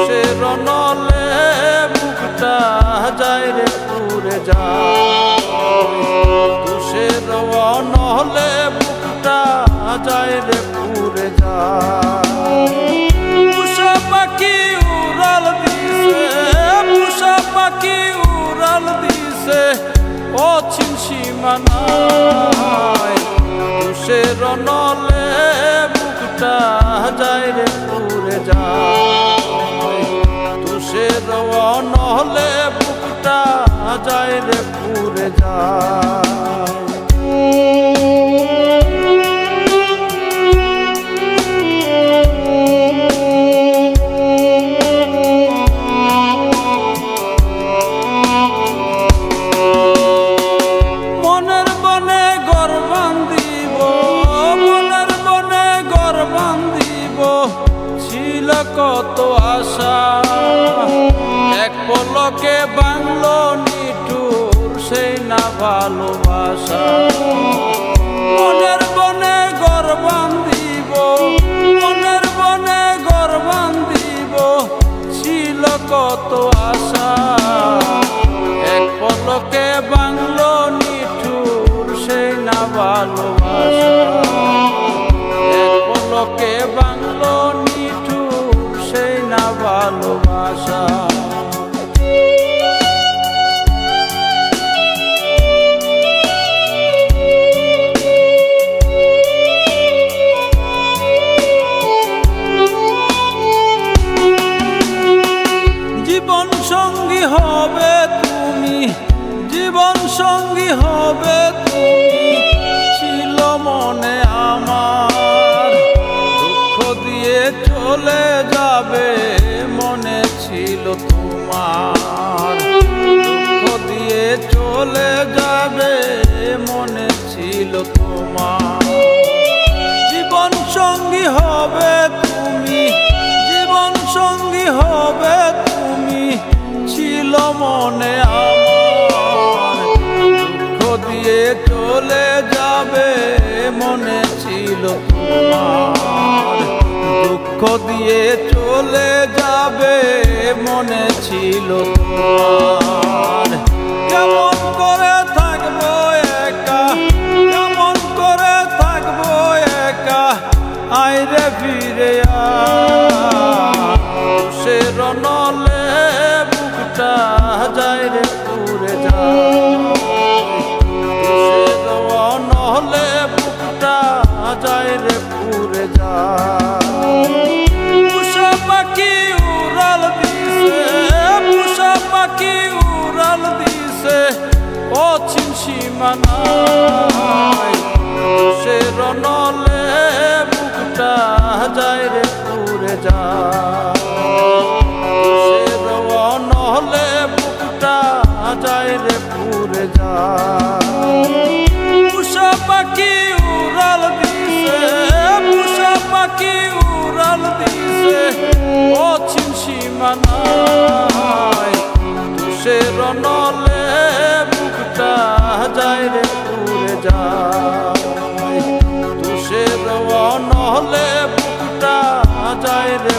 সে রনলে বুকটা যায় রে পুরে যায়, তুষে রনলে বুকটা যায় রে পুরে যায়। উষা পাখি উড়াল দিছে, উষা পাখি উড়াল দিছে অচিন সীমানায়, তুষে রনলে বুকটা যায় রে পুরে যায়, তুষে রনলে বুকটা যায় রে পুরে যায়। কত আশা এক পলকে বাংলো নিঠুর সেই না ভালোবাসা, মনের বনে ঘর বান্ধিব, মনের বনে ঘর বান্ধিব ছিল কত আশা, এক পলকে বাংলো নিঠুর সেই না ভালোবাসা, এক পলকে বাংলো সেই না ভালোবাসা। জীবন সঙ্গী হবে তুমি, জীবন সঙ্গী হবে তুমি, ছিল মনে আমার, দুঃখ দিয়ে চলে যাবে মনে ছিল তোমার, দুঃখ দিয়ে চলে যাবে মনে ছিল তোমার। জীবন সঙ্গী হবে তুমি, জীবন সঙ্গী হবে তুমি, ছিল মনে আমার, দুঃখ দিয়ে চলে যাবে মনে ছিল তোমার, দুঃখ দিয়ে চলে যাবে মনে ছিল তোমার। কেমন করে থাকবো একা, কেমন করে থাকবো একা, আইরে ফিরে সে রনলে বুকটা যায় রে পুরে যায়, সে রনলে বুকটা যায় রে পুরে যায়। উষা পাখি উড়াল দিছে, উষা পাখি উড়াল দিছে অচিন সীমানায়, সে রনলে বুকটা যায় রে পুরে যায়, সে রনলে বুকটা যায় রে পুরে যায়। উষা পাখি উড়াল দিছে, উষা পাখি উড়াল দিছে অচিন সীমানায়, তুষে রনলে বুকটা যায় রে পুরে যায়, তুষে রনলে বুকটা যায় রে